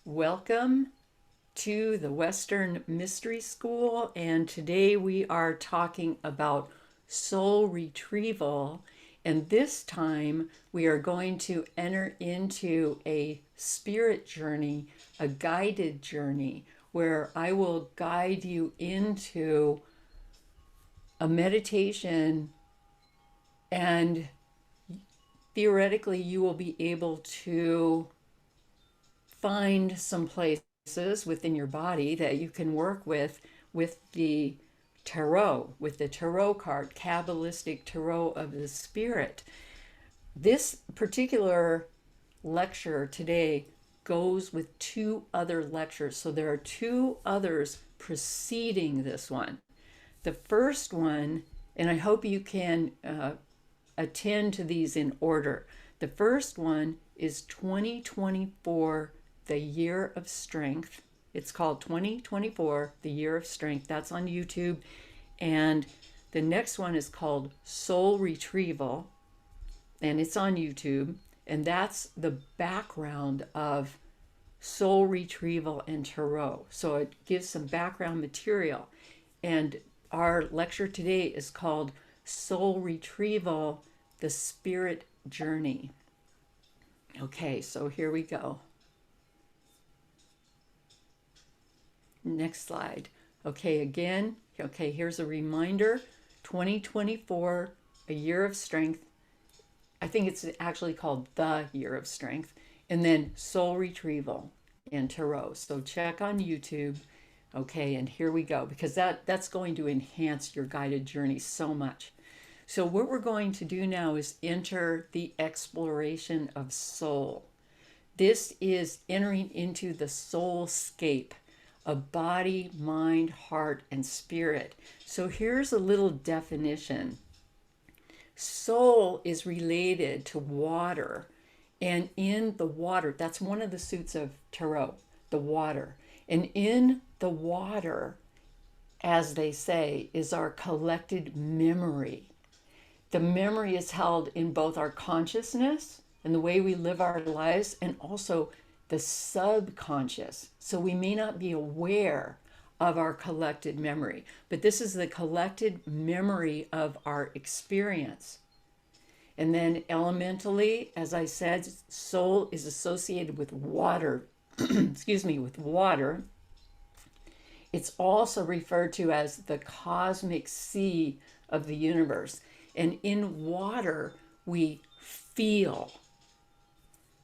Welcome to the Western Mystery School, and today we are talking about soul retrieval. And this time we are going to enter into a spirit journey, a guided journey, where I will guide you into a meditation, and theoretically you will be able to find some places within your body that you can work with the tarot, with the tarot card, Kabbalistic Tarot of the Spirit. This particular lecture today goes with two other lectures. So there are two others preceding this one. The first one, and I hope you can attend to these in order. The first one is 2024, the Year of Strength. It's called 2024, the Year of Strength. That's on YouTube. And the next one is called Soul Retrieval, and it's on YouTube. And that's the background of soul retrieval and tarot. So it gives some background material. And our lecture today is called Soul Retrieval, the Spirit Journey. Okay, so here we go. Next slide. Okay, again, okay, here's a reminder. 2024, a year of strength. I think it's actually called the Year of Strength. And then soul retrieval and tarot. So check on YouTube. Okay, and here we go, because that's going to enhance your guided journey so much. So what we're going to do now is enter the exploration of soul. This is entering into the soulscape of body, mind, heart, and spirit. So here's a little definition. Soul is related to water, and in the water, that's one of the suits of tarot, the water. And in the water, as they say, is our collected memory. The memory is held in both our consciousness and the way we live our lives, and also the subconscious. So we may not be aware of our collected memory, but this is the collected memory of our experience. And then elementally, as I said, soul is associated with water. Excuse me, with water. It's also referred to as the cosmic sea of the universe. And in water, we feel.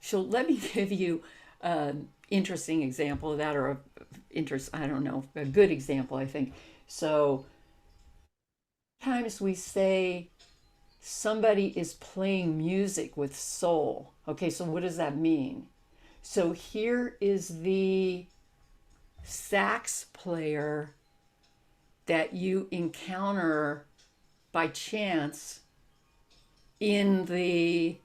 So let me give you an interesting example of that, or a good example, I think. So sometimes we say somebody is playing music with soul. Okay, so what does that mean? So here is the sax player that you encounter by chance in the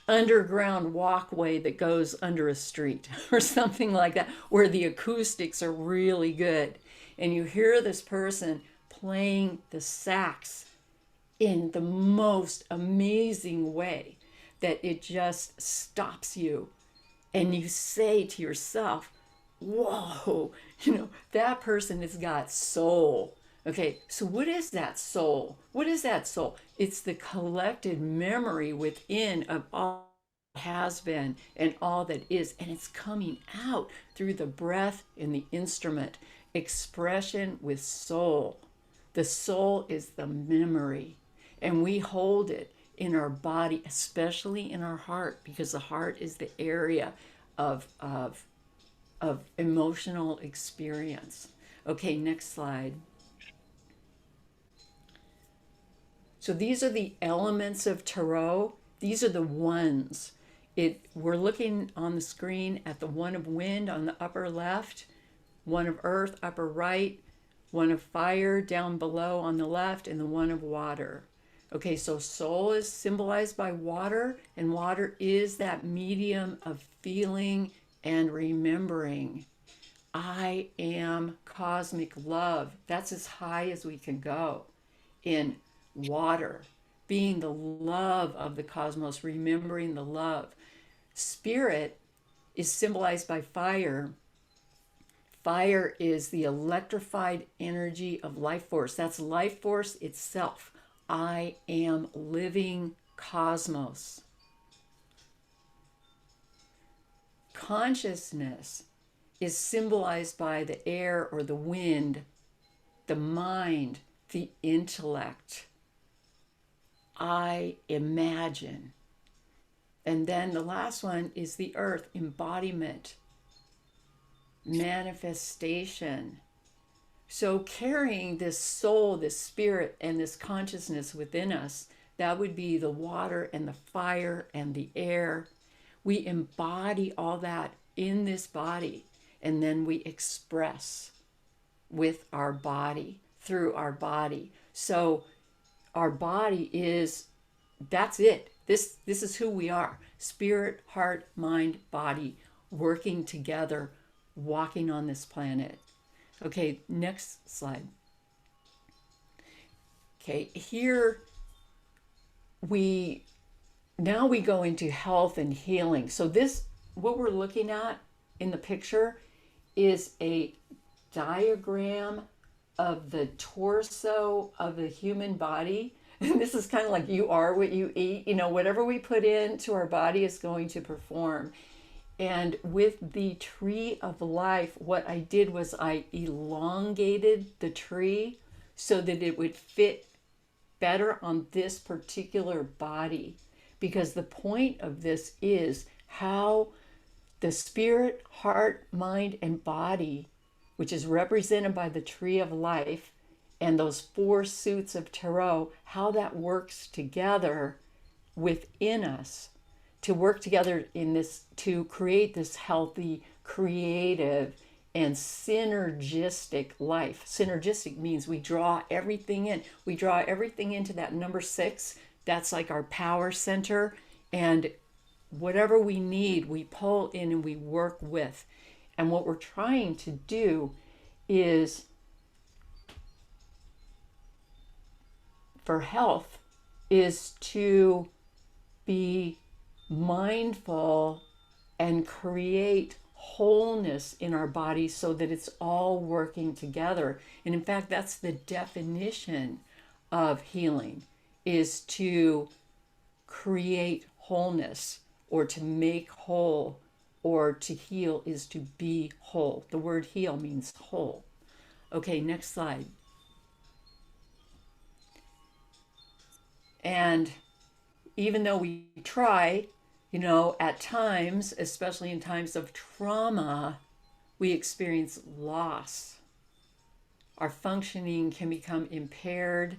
underground walkway that goes under a street or something like that, where the acoustics are really good. And you hear this person playing the sax in the most amazing way that it just stops you. And you say to yourself, whoa, that person has got soul. Okay, so what is that soul? What is that soul? It's the collected memory within of all that has been and all that is, and it's coming out through the breath in the instrument. Expression with soul. The soul is the memory, and we hold it in our body, especially in our heart, because the heart is the area of emotional experience. Okay, next slide. So these are the elements of tarot. These are the ones. We're looking on the screen at the one of wind on the upper left, one of earth upper right, one of fire down below on the left, and the one of water. Okay, so soul is symbolized by water, and water is that medium of feeling and remembering. I am cosmic love. That's as high as we can go in water, being the love of the cosmos, remembering the love. Spirit is symbolized by fire. Fire is the electrified energy of life force. That's life force itself. I am living cosmos. Consciousness is symbolized by the air or the wind, the mind, the intellect. I imagine. And then the last one is the earth, embodiment, manifestation. So carrying this soul, this spirit, and this consciousness within us, that would be the water and the fire and the air. We embody all that in this body, and then we express with our body, through our body. So our body is, that's it. This is who we are. Spirit, heart, mind, body, working together, walking on this planet. Okay, next slide. Okay, here we go into health and healing. So this, what we're looking at in the picture is a diagram of the torso of the human body. And this is kind of like you are what you eat. You know, whatever we put into our body is going to perform. And with the tree of life, what I did was I elongated the tree so that it would fit better on this particular body. Because the point of this is how the spirit, heart, mind, and body, which is represented by the tree of life and those 4 suits of tarot, how that works together within us to work together in this, to create this healthy, creative, and synergistic life. Synergistic means we draw everything in. We draw everything into that number 6. That's like our power center. And whatever we need, we pull in and we work with. And what we're trying to do is, for health, is to be mindful and create wholeness in our body so that it's all working together. And in fact, that's the definition of healing, is to create wholeness, or to make whole, or to heal is to be whole. The word heal means whole. Okay, next slide. And even though we try, you know, at times, especially in times of trauma, we experience loss. Our functioning can become impaired,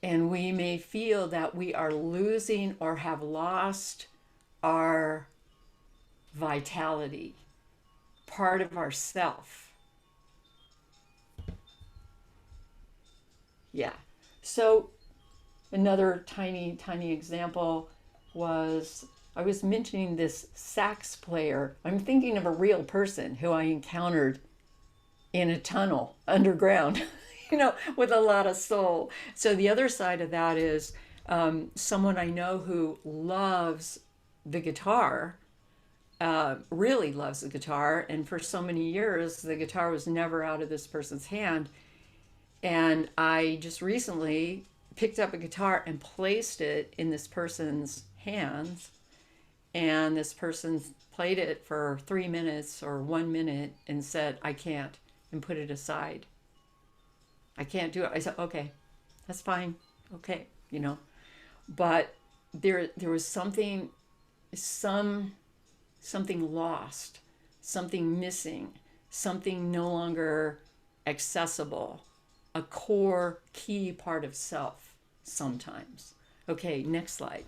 and we may feel that we are losing or have lost our vitality, part of ourself. Yeah. So another tiny example was, I was mentioning this sax player. I'm thinking of a real person who I encountered in a tunnel underground, you know, with a lot of soul. So the other side of that is someone I know who loves the guitar, really loves the guitar. And for so many years, the guitar was never out of this person's hand. And I just recently picked up a guitar and placed it in this person's hands. And this person played it for 3 minutes or 1 minute and said, I can't, and put it aside. I can't do it. I said, okay, that's fine. Okay, you know. But there was something lost, something missing, something no longer accessible, a core key part of self sometimes. Okay, next slide.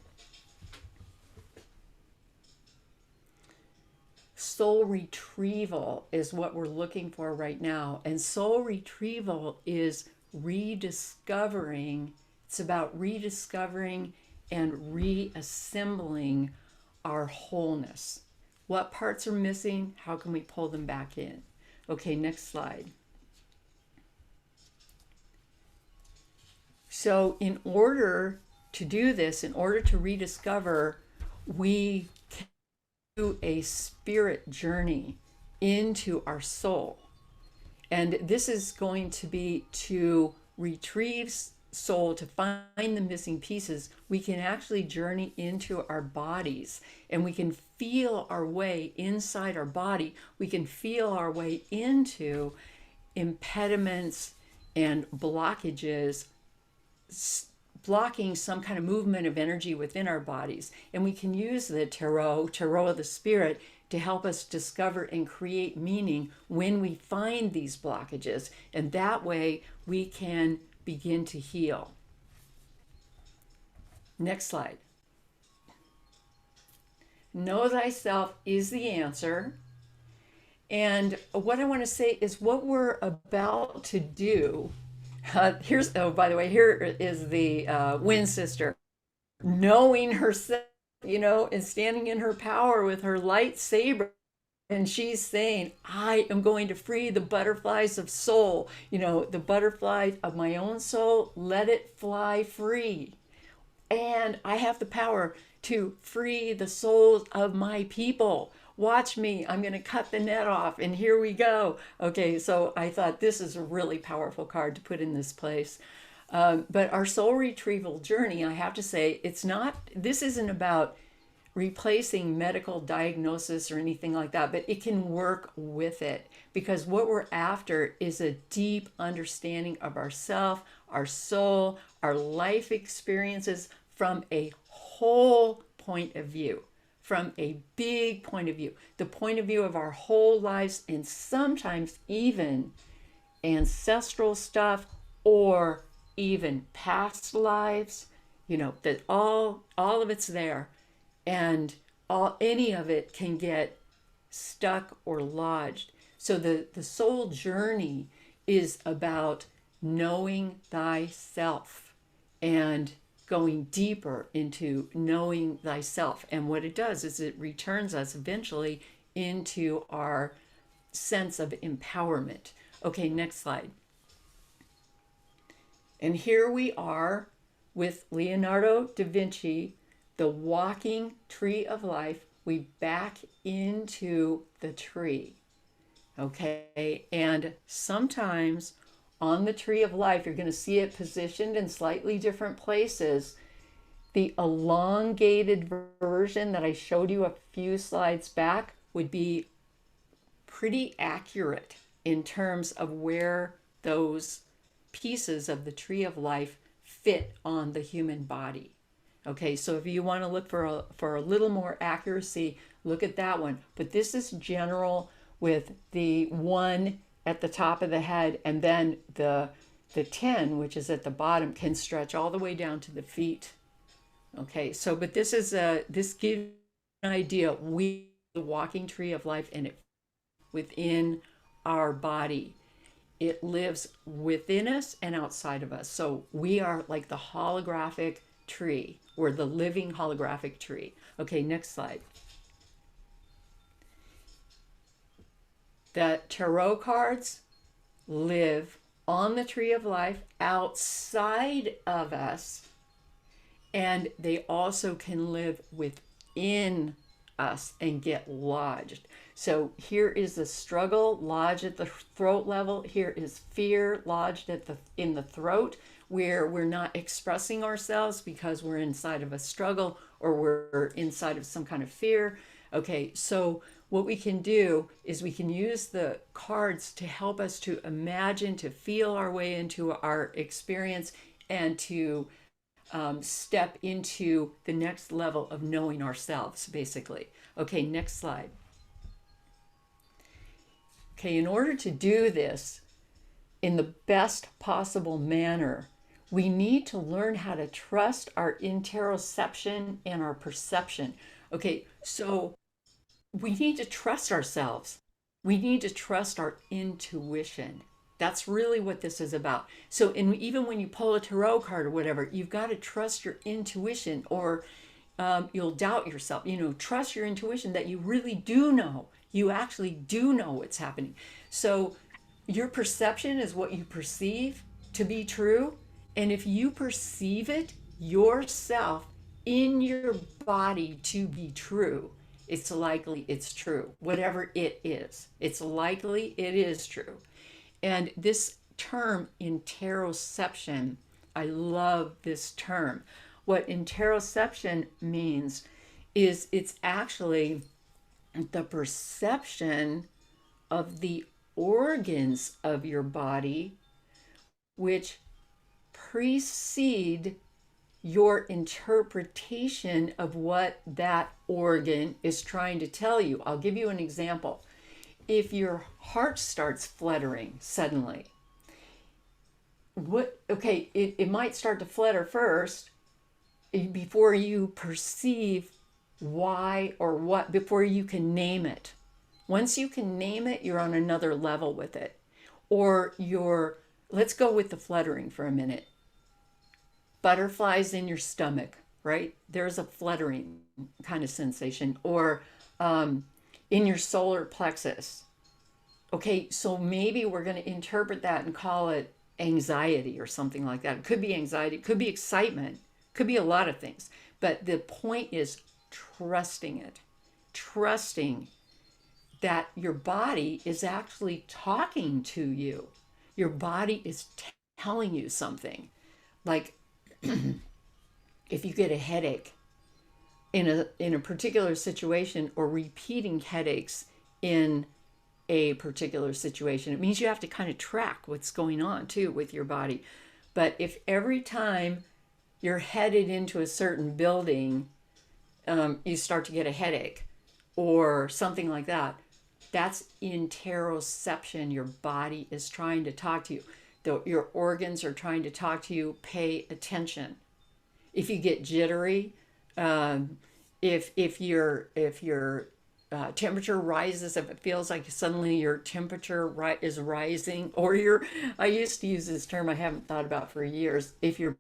Soul retrieval is what we're looking for right now. And soul retrieval is rediscovering. It's about rediscovering and reassembling our wholeness. What parts are missing? How can we pull them back in? Okay, next slide. So in order to do this, in order to rediscover, we a spirit journey into our soul. And this is going to be to retrieve soul, to find the missing pieces. We can actually journey into our bodies, and we can feel our way inside our body. We can feel our way into impediments and blockages, blocking some kind of movement of energy within our bodies. And we can use the tarot of the spirit, to help us discover and create meaning when we find these blockages. And that way we can begin to heal. Next slide. Know thyself is the answer. And what I want to say is what we're about to do. By the way, here is the Wind Sister, knowing herself, and standing in her power with her lightsaber. And she's saying, I am going to free the butterflies of soul, the butterflies of my own soul, let it fly free. And I have the power to free the souls of my people. Watch me, I'm going to cut the net off, and here we go. Okay, so I thought this is a really powerful card to put in this place. But our soul retrieval journey, I have to say, this isn't about replacing medical diagnosis or anything like that, but it can work with it, because what we're after is a deep understanding of ourself, our soul, our life experiences from a whole point of view, from a big point of view, the point of view of our whole lives, and sometimes even ancestral stuff or even past lives, that all of it's there, and any of it can get stuck or lodged. So the soul journey is about knowing thyself and going deeper into knowing thyself. And what it does is it returns us eventually into our sense of empowerment. Okay, next slide. And here we are with Leonardo da Vinci, the walking tree of life. We back into the tree. Okay, and sometimes on the tree of life, you're going to see it positioned in slightly different places. The elongated version that I showed you a few slides back would be pretty accurate in terms of where those pieces of the tree of life fit on the human body. Okay, so if you want to look for a little more accuracy, look at that one. But this is general, with the 1 at the top of the head, and then the 10, which is at the bottom, can stretch all the way down to the feet. Okay, so but this gives an idea. We the walking tree of life, and it within our body. It lives within us and outside of us. So we are like the holographic tree. We're the living holographic tree. Okay, next slide. The tarot cards live on the tree of life outside of us, and they also can live within us and get lodged. So here is the struggle lodged at the throat level. Here is fear lodged in the throat, where we're not expressing ourselves because we're inside of a struggle or we're inside of some kind of fear. Okay, so what we can do is we can use the cards to help us to imagine, to feel our way into our experience, and to step into the next level of knowing ourselves, basically. Okay, next slide. Okay, in order to do this in the best possible manner, we need to learn how to trust our interoception and our perception. Okay, so we need to trust ourselves. We need to trust our intuition. That's really what this is about. So even when you pull a tarot card or whatever, you've got to trust your intuition, or you'll doubt yourself. Trust your intuition that you really do know. You actually do know what's happening. So your perception is what you perceive to be true. And if you perceive it yourself in your body to be true, it's likely it's true. Whatever it is, it's likely it is true. And this term, interoception, I love this term. What interoception means is it's actually the perception of the organs of your body which precede your interpretation of what that organ is trying to tell you. I'll give you an example. If your heart starts fluttering suddenly, it might start to flutter first before you perceive why or what, before you can name it. Once you can name it, you're on another level with it. Or let's go with the fluttering for a minute. Butterflies in your stomach, right? There's a fluttering kind of sensation. Or in your solar plexus. Okay, so maybe we're going to interpret that and call it anxiety or something like that. It could be anxiety, it could be excitement, it could be a lot of things. But the point is trusting it, trusting that your body is actually talking to you. Your body is telling you something. Like if you get a headache in a particular situation, or repeating headaches in a particular situation, it means you have to kind of track what's going on too with your body. But if every time you're headed into a certain building, you start to get a headache or something like that, that's interoception. Your body is trying to talk to you. Your organs are trying to talk to you. Pay attention. If you get jittery, if your temperature rises, if it feels like suddenly your temperature is rising, or I used to use this term I haven't thought about for years. If your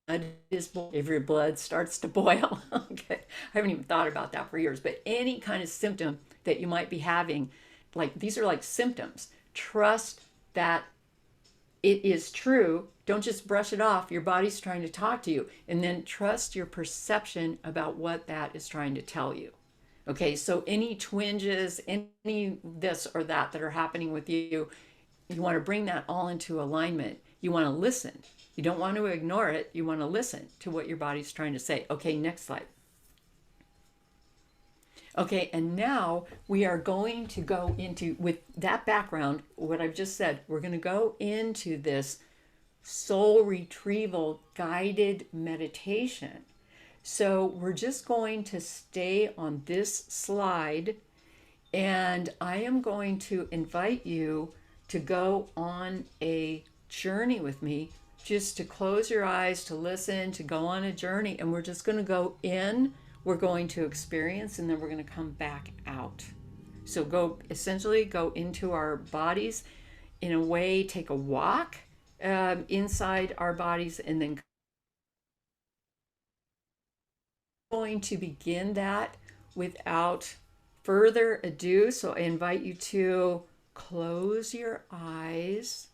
blood starts to boil. Okay, I haven't even thought about that for years. But any kind of symptom that you might be having, like these are like symptoms. Trust that it is true. Don't just brush it off. Your body's trying to talk to you. And then trust your perception about what that is trying to tell you. Okay, so any twinges, any this or that are happening with you, you want to bring that all into alignment. You want to listen. You don't want to ignore it. You want to listen to what your body's trying to say. Okay, next slide. Okay, and now we are going to go into, with that background, what I've just said, we're going to go into this soul retrieval guided meditation. So we're just going to stay on this slide, and I am going to invite you to go on a journey with me, just to close your eyes, to listen, to go on a journey. And we're just going to go in, we're going to experience, and then we're going to come back out. So essentially go into our bodies in a way, take a walk inside our bodies, and then going to begin that without further ado. So I invite you to close your eyes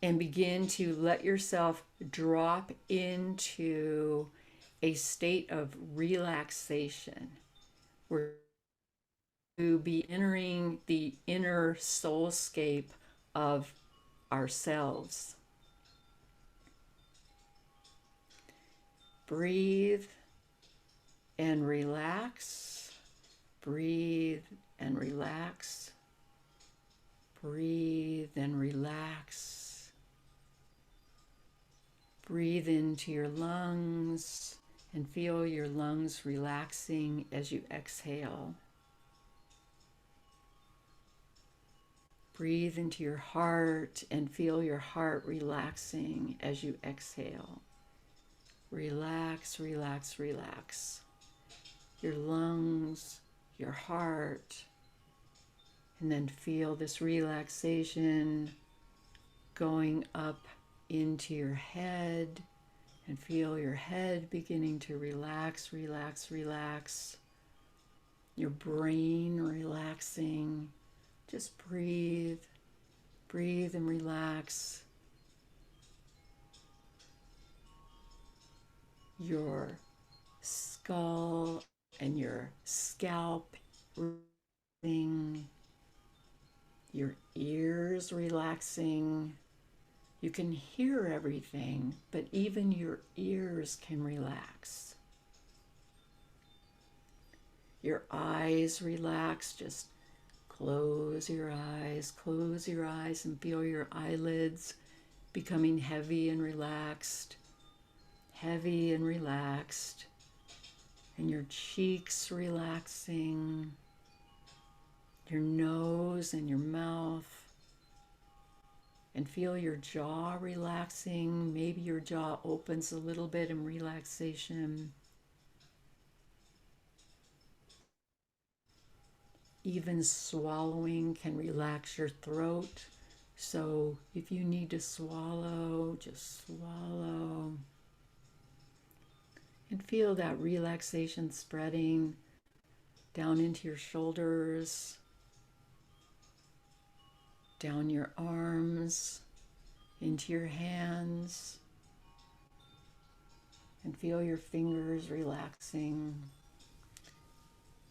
and begin to let yourself drop into a state of relaxation. We're to be entering the inner soulscape of ourselves. Breathe and relax. Breathe and relax. Breathe and relax. Breathe into your lungs and feel your lungs relaxing as you exhale. Breathe into your heart and feel your heart relaxing as you exhale. Relax, relax, relax. Your lungs, your heart, and then feel this relaxation going up into your head, and feel your head beginning to relax, relax, relax. Your brain relaxing. Just breathe, breathe and relax. Your skull and your scalp relaxing, your ears relaxing. You can hear everything, but even your ears can relax. Your eyes relax. Just close your eyes, and feel your eyelids becoming heavy and relaxed, and your cheeks relaxing, your nose and your mouth, and feel your jaw relaxing. Maybe your jaw opens a little bit in relaxation. Even swallowing can relax your throat. So if you need to swallow, just swallow. And feel that relaxation spreading down into your shoulders, down your arms, into your hands. And feel your fingers relaxing.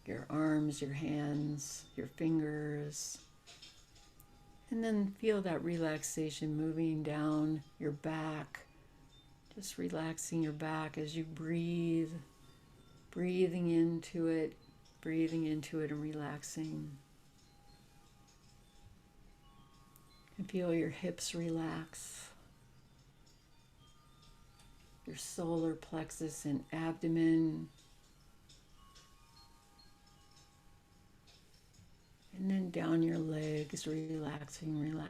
Your arms, your hands, your fingers. And then feel that relaxation moving down your back. Just relaxing your back as you breathe, breathing into it and relaxing. And feel your hips relax, your solar plexus and abdomen. And then down your legs, relaxing,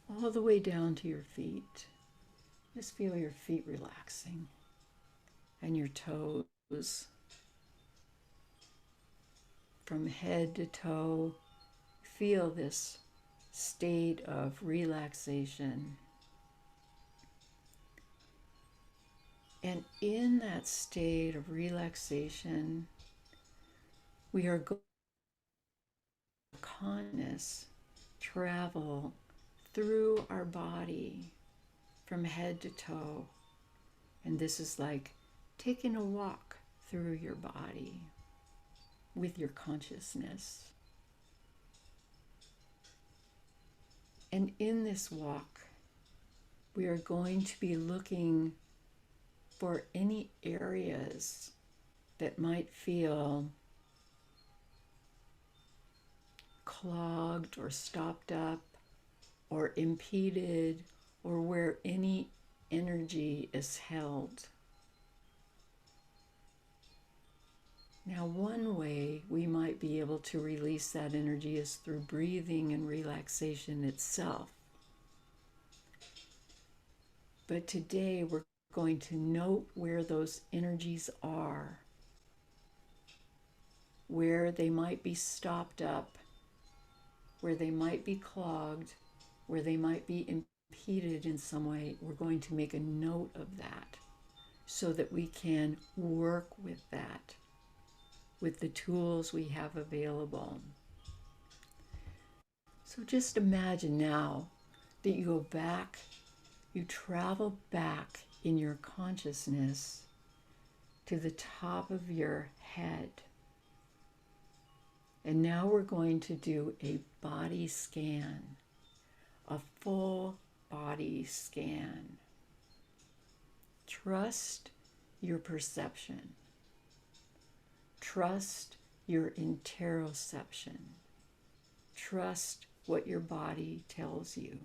all the way down to your feet. Just feel your feet relaxing and your toes. From head to toe, feel this state of relaxation. And in that state of relaxation, we are going to consciousness travel through our body from head to toe. And this is like taking a walk through your body with your consciousness. And in this walk, we are going to be looking for any areas that might feel clogged or stopped up or impeded, or where any energy is held. Now, one way we might be able to release that energy is through breathing and relaxation itself. But today we're going to note where those energies are, where they might be stopped up, where they might be clogged, where they might be impeded in some way. We're going to make a note of that so that we can work with that with the tools we have available. So just imagine now that you go back, you travel back in your consciousness to the top of your head. And now we're going to do a body scan, a full body scan. Trust your perception. Trust your interoception. Trust what your body tells you.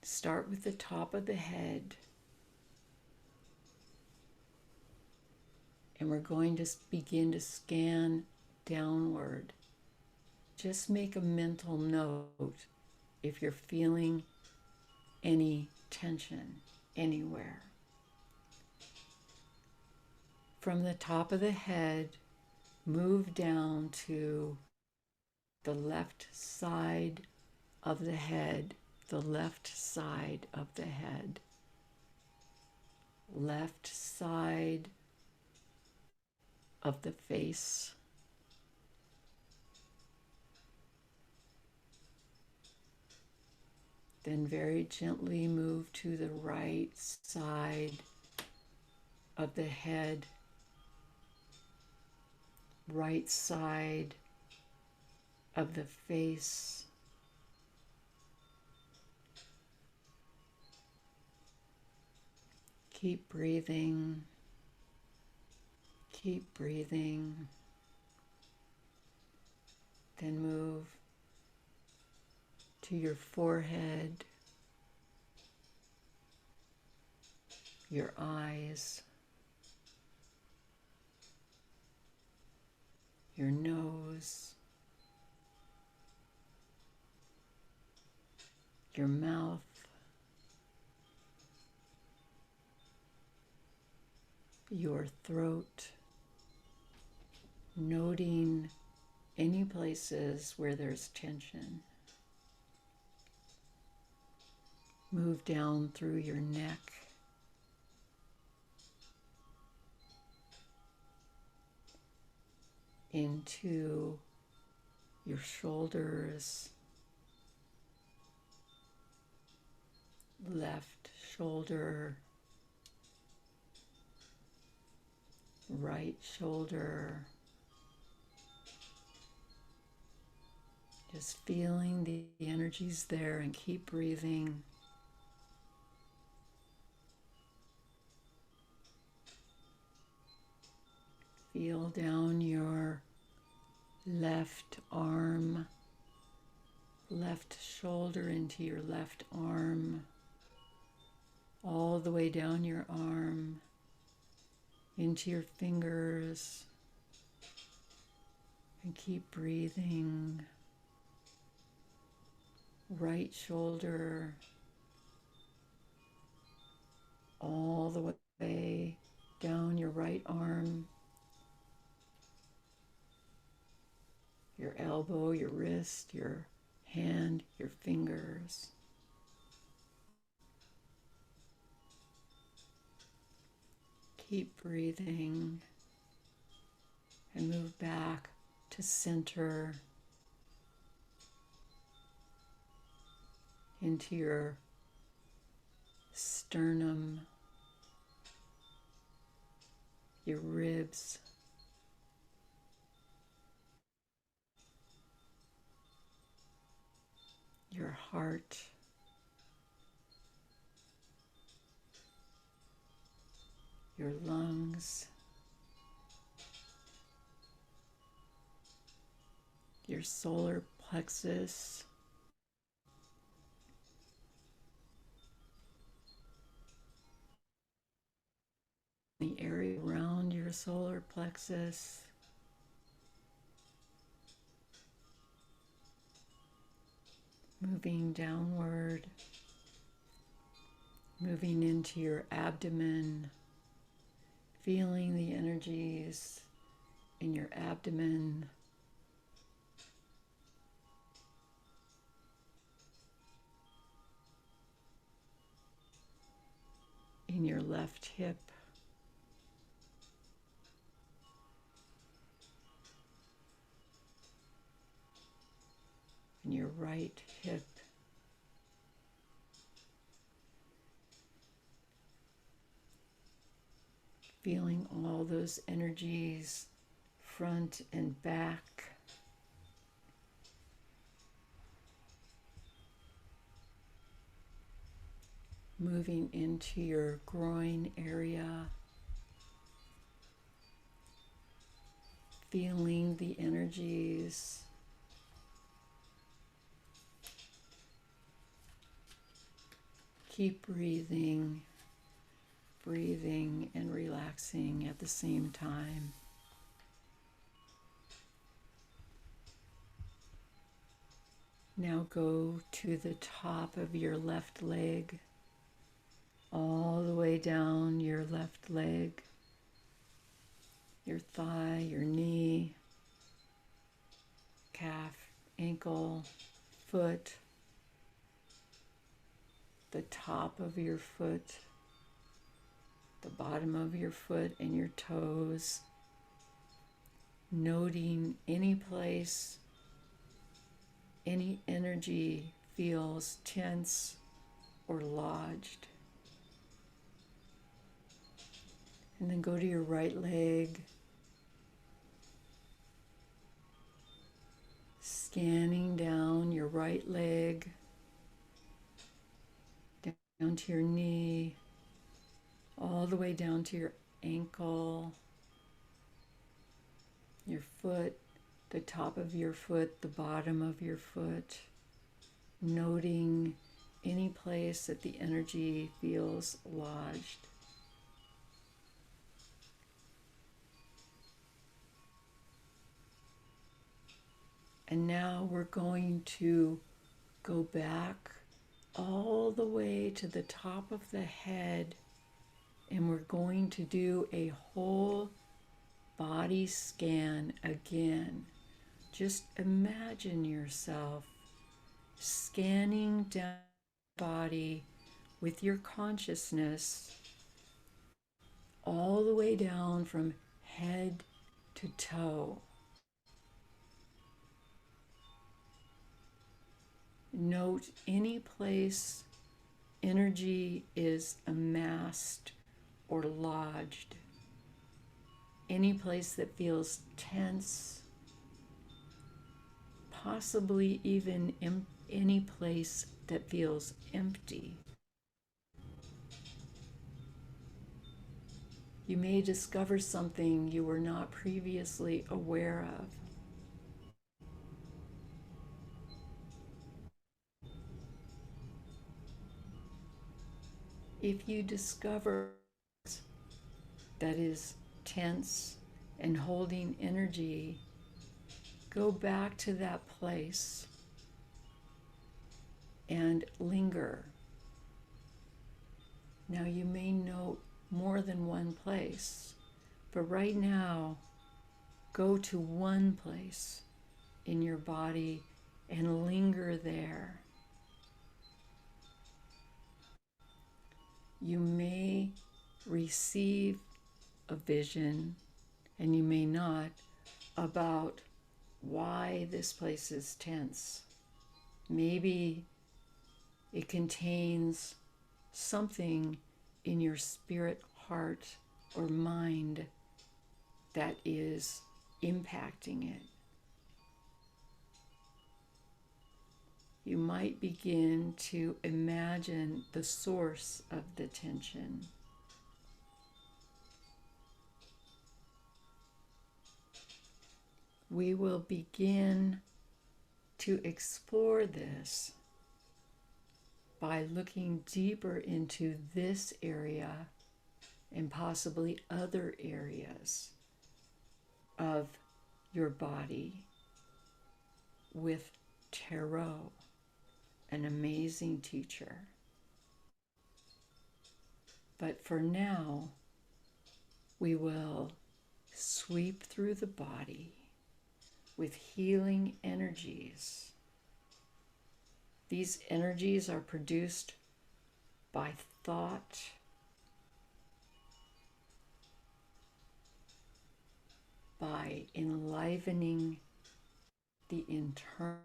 Start with the top of the head. And we're going to begin to scan downward. Just make a mental note if you're feeling any tension anywhere. From the top of the head, move down to the left side of the head, the left side of the head, left side of the face, then very gently move to the right side of the head, right side of the face, keep breathing, keep breathing, then move to your forehead, your eyes, your nose, your mouth, your throat, noting any places where there's tension. Move down through your neck, into your shoulders, left shoulder, right shoulder. Just feeling the energies there and keep breathing. Feel down your left arm, left shoulder into your left arm, all the way down your arm, into your fingers, and keep breathing. Right shoulder, all the way down your right arm, your elbow, your wrist, your hand, your fingers. Keep breathing and move back to center, into your sternum, your ribs, your heart, your lungs, your solar plexus, the area around your solar plexus, moving downward, moving into your abdomen, feeling the energies in your abdomen, in your left hip, in your right hip, feeling all those energies front and back. Moving into your groin area, feeling the energies. Keep breathing, breathing and relaxing at the same time. Now go to the top of your left leg, all the way down your left leg, your thigh, your knee, calf, ankle, foot, the top of your foot, the bottom of your foot and your toes, noting any place, any energy feels tense or lodged. And then go to your right leg, scanning down your right leg, down to your knee, all the way down to your ankle, your foot, the top of your foot, the bottom of your foot, noting any place that the energy feels lodged. And now we're going to go back all the way to the top of the head, and we're going to do a whole body scan again. Just imagine yourself scanning down the body with your consciousness all the way down from head to toe. Note any place energy is amassed or lodged, any place that feels tense, possibly even any place that feels empty. You may discover something you were not previously aware of. If you discover that is tense and holding energy, go back to that place and linger. Now you may note more than one place, but right now, go to one place in your body and linger there. You may receive a vision, and you may not, about why this place is tense. Maybe it contains something in your spirit, heart, or mind that is impacting it. You might begin to imagine the source of the tension. We will begin to explore this by looking deeper into this area and possibly other areas of your body with Tarot, an amazing teacher. But for now, we will sweep through the body with healing energies. These energies are produced by thought, by enlivening the internal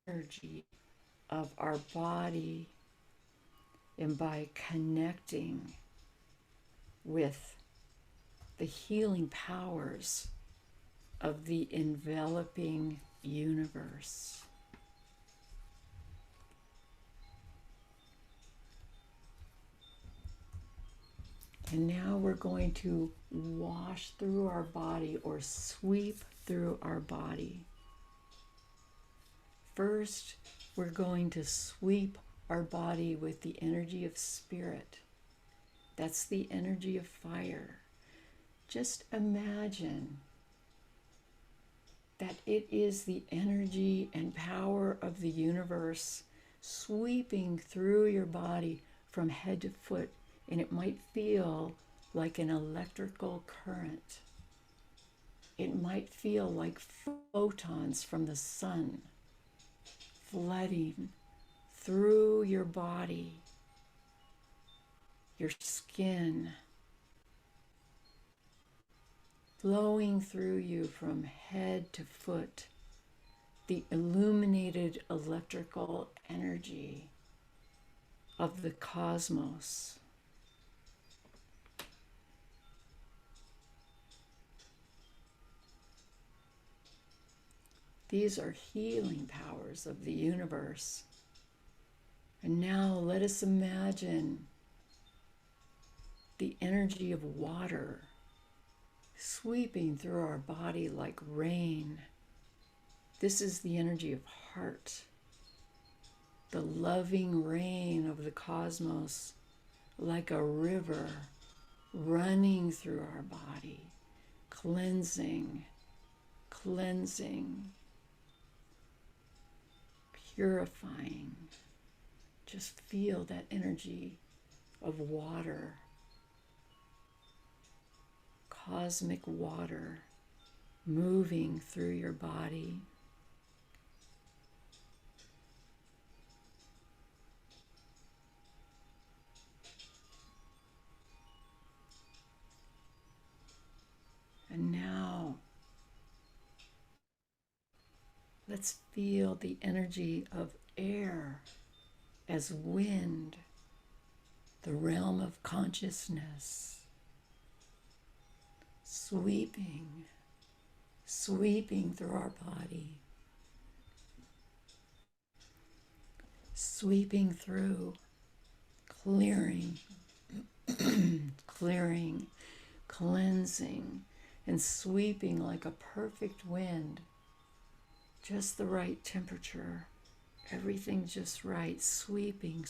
energy of our body, and by connecting with the healing powers of the enveloping universe. And now we're going to wash through our body, or sweep through our body. First, we're going to sweep our body with the energy of spirit. That's the energy of fire. Just imagine that it is the energy and power of the universe sweeping through your body from head to foot, and it might feel like an electrical current. It might feel like photons from the sun flooding through your body, your skin, flowing through you from head to foot, the illuminated electrical energy of the cosmos. These are healing powers of the universe. And now let us imagine the energy of water sweeping through our body like rain. This is the energy of heart, the loving rain of the cosmos, like a river running through our body, cleansing, purifying. Just feel that energy of water, cosmic water, moving through your body. And now, let's feel the energy of air as wind, the realm of consciousness, sweeping through our body, sweeping through, clearing, cleansing, and sweeping like a perfect wind, just the right temperature, everything just right, sweeping.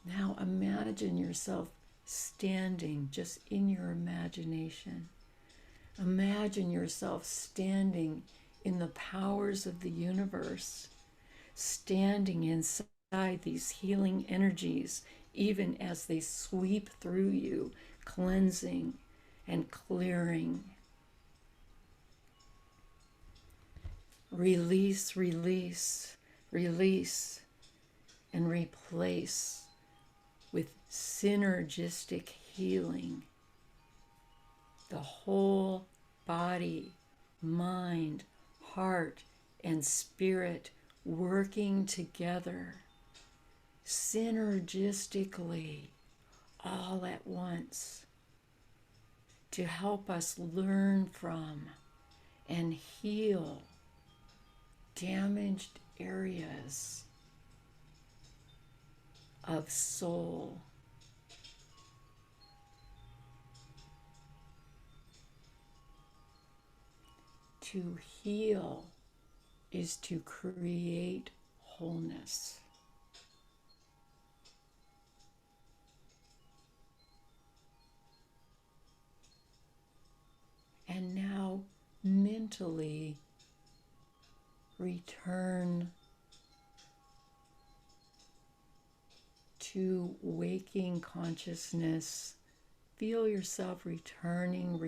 Now imagine yourself standing just in your imagination. Imagine yourself standing in the powers of the universe, standing inside these healing energies, even as they sweep through you, cleansing and clearing. Release, and replace with synergistic healing. The whole body, mind, heart, and spirit working together synergistically all at once to help us learn from and heal damaged areas of soul. To heal is to create wholeness. And now mentally return to waking consciousness. Feel yourself returning,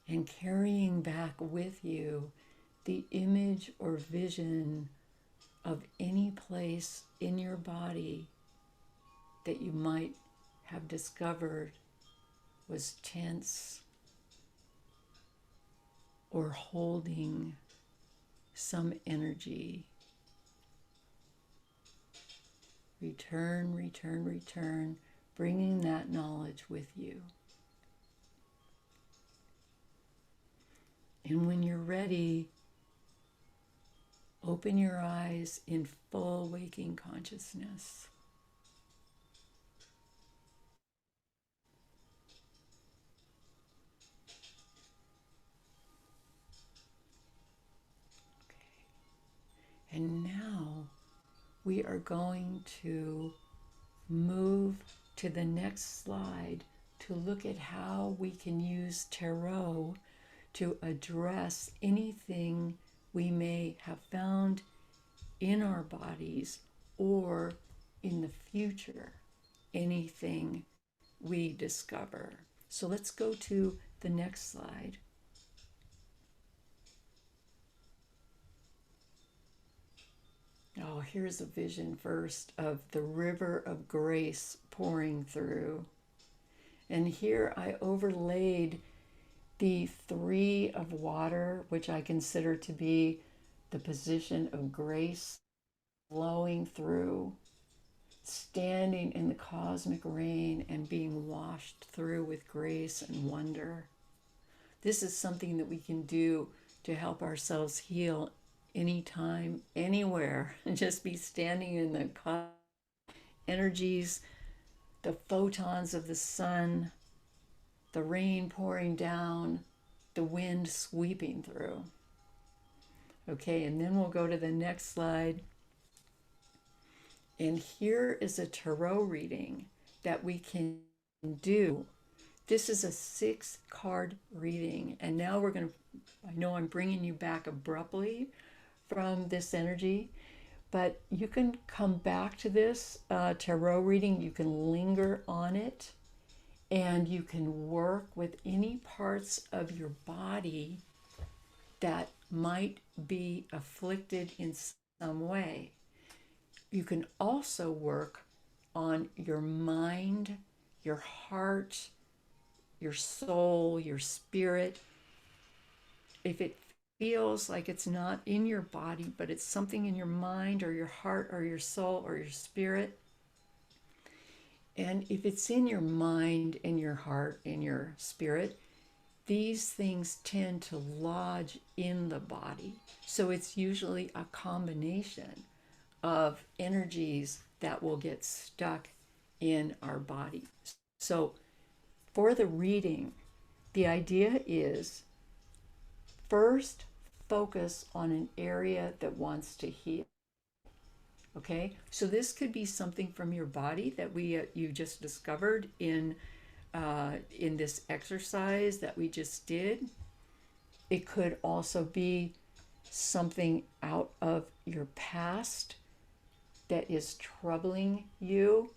and carrying back with you the image or vision of any place in your body that you might have discovered was tense or holding some energy. Return, bringing that knowledge with you. And when you're ready, open your eyes in full waking consciousness. Okay. And now we are going to move to the next slide to look at how we can use tarot to address anything we may have found in our bodies or in the future, anything we discover. So let's go to the next slide. Oh, here's a vision first of the river of grace pouring through. And here I overlaid the 3 of water, which I consider to be the position of grace flowing through, standing in the cosmic rain and being washed through with grace and wonder. This is something that we can do to help ourselves heal anytime, anywhere, and just be standing in the energies, the photons of the sun, the rain pouring down, the wind sweeping through. Okay, and then we'll go to the next slide. And here is a tarot reading that we can do. This is a 6-card reading. And now we're going to, I know I'm bringing you back abruptly from this energy, but you can come back to this tarot reading. You can linger on it, and you can work with any parts of your body that might be afflicted in some way. You can also work on your mind, your heart, your soul, your spirit. If it feels like it's not in your body, but it's something in your mind or your heart or your soul or your spirit. And if it's in your mind, in your heart, in your spirit, these things tend to lodge in the body. So it's usually a combination of energies that will get stuck in our body. So for the reading, the idea is first focus on an area that wants to heal. Okay, so this could be something from your body that you just discovered in this exercise that we just did. It could also be something out of your past that is troubling you,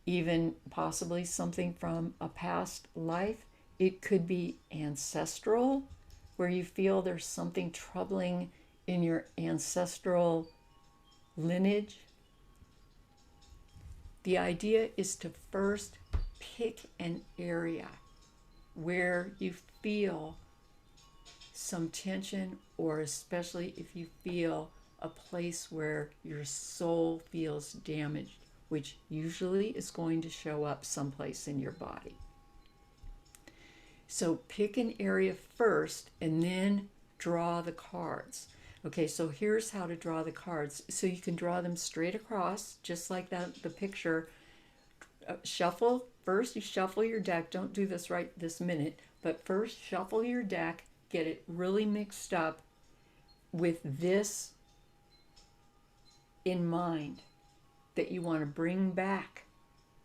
even possibly something from a past life. It could be ancestral, where you feel there's something troubling in your ancestral lineage. The idea is to first pick an area where you feel some tension, or especially if you feel a place where your soul feels damaged, which usually is going to show up someplace in your body. So pick an area first and then draw the cards. Okay, so here's how to draw the cards. So you can draw them straight across, just like that, the picture. Shuffle. First, you shuffle your deck. Don't do this right this minute, but first shuffle your deck, get it really mixed up with this in mind, that you want to bring back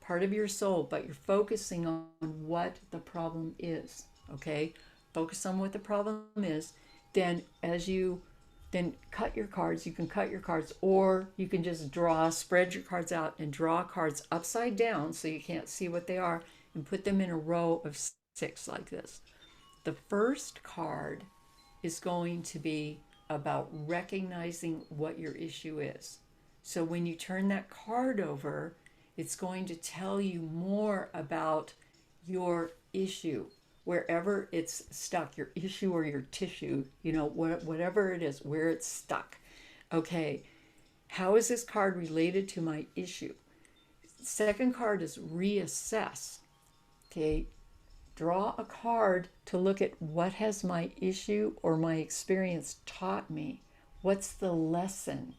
part of your soul, but you're focusing on what the problem is. Okay, focus on what the problem is. Then cut your cards. You can cut your cards, or you can just spread your cards out and draw cards upside down so you can't see what they are, and put them in a row of 6 like this. The first card is going to be about recognizing what your issue is. So when you turn that card over, it's going to tell you more about your issue, wherever it's stuck, your issue or your tissue, whatever it is, where it's stuck. Okay, how is this card related to my issue? Second card is reassess. Okay, draw a card to look at what has my issue or my experience taught me. What's the lesson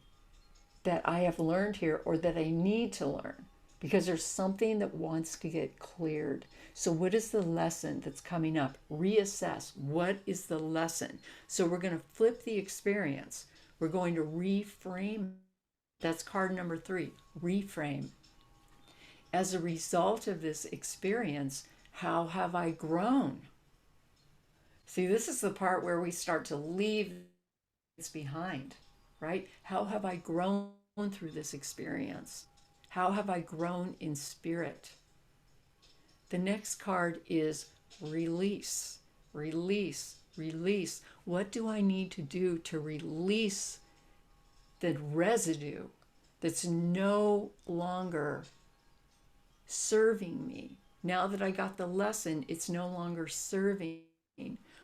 that I have learned here, or that I need to learn? Because there's something that wants to get cleared. So what is the lesson that's coming up? Reassess. What is the lesson? So we're going to flip the experience. We're going to reframe. That's card number 3, reframe. As a result of this experience, how have I grown? See, this is the part where we start to leave this behind, right? How have I grown through this experience? How have I grown in spirit? The next card is release, release, release. What do I need to do to release the residue that's no longer serving me? Now that I got the lesson, it's no longer serving.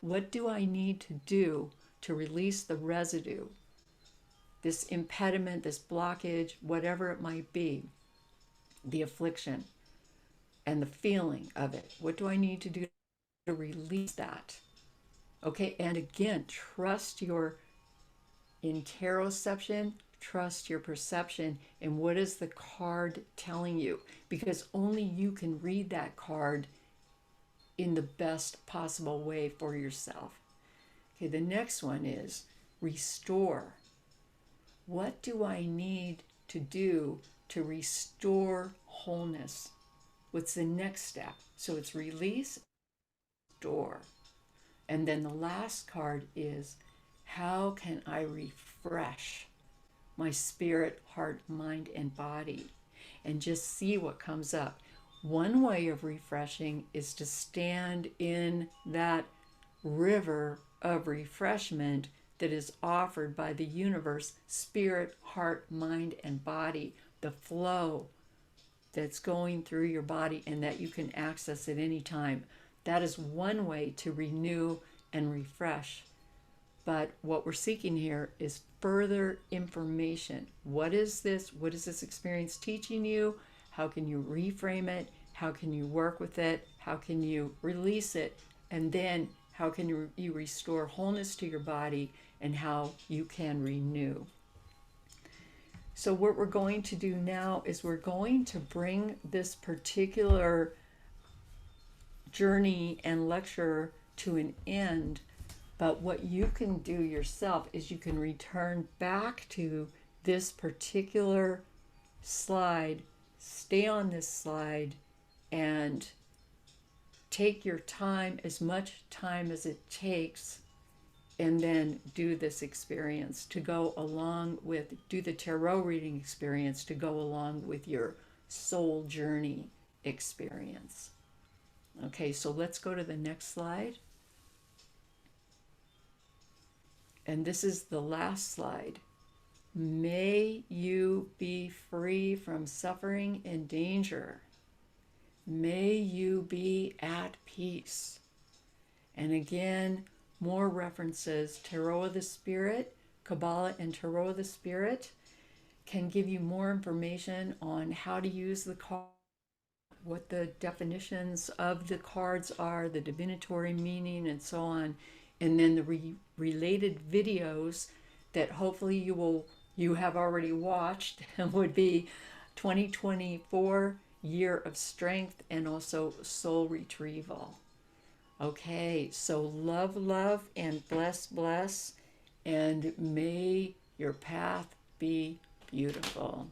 What do I need to do to release the residue? this impediment, this blockage, whatever it might be, the affliction and the feeling of it. What do I need to do to release that? Okay, and again, trust your interoception, trust your perception, and what is the card telling you? Because only you can read that card in the best possible way for yourself. Okay, the next one is restore. What do I need to do to restore wholeness? What's the next step? So it's release, restore. And then the last card is, how can I refresh my spirit, heart, mind, and body? And just see what comes up. One way of refreshing is to stand in that river of refreshment that is offered by the universe, spirit, heart, mind, and body, the flow that's going through your body and that you can access at any time. That is one way to renew and refresh. But what we're seeking here is further information. What is this? What is this experience teaching you? How can you reframe it? How can you work with it? How can you release it? And then how can you restore wholeness to your body, and how you can renew? So what we're going to do now is we're going to bring this particular journey and lecture to an end. But what you can do yourself is you can return back to this particular slide, stay on this slide, and take your time, as much time as it takes, and then do this experience to go along with, do the tarot reading experience to go along with your soul journey experience. Okay, so let's go to the next slide. And this is the last slide. May you be free from suffering and danger. May you be at peace. And again, more references. Tarot of the Spirit, Kabbalah and Tarot of the Spirit can give you more information on how to use the card, what the definitions of the cards are, the divinatory meaning, and so on. And then the related videos that hopefully you have already watched would be 2024 Year of Strength and also Soul Retrieval. Okay, so love, love, and bless, bless, and may your path be beautiful.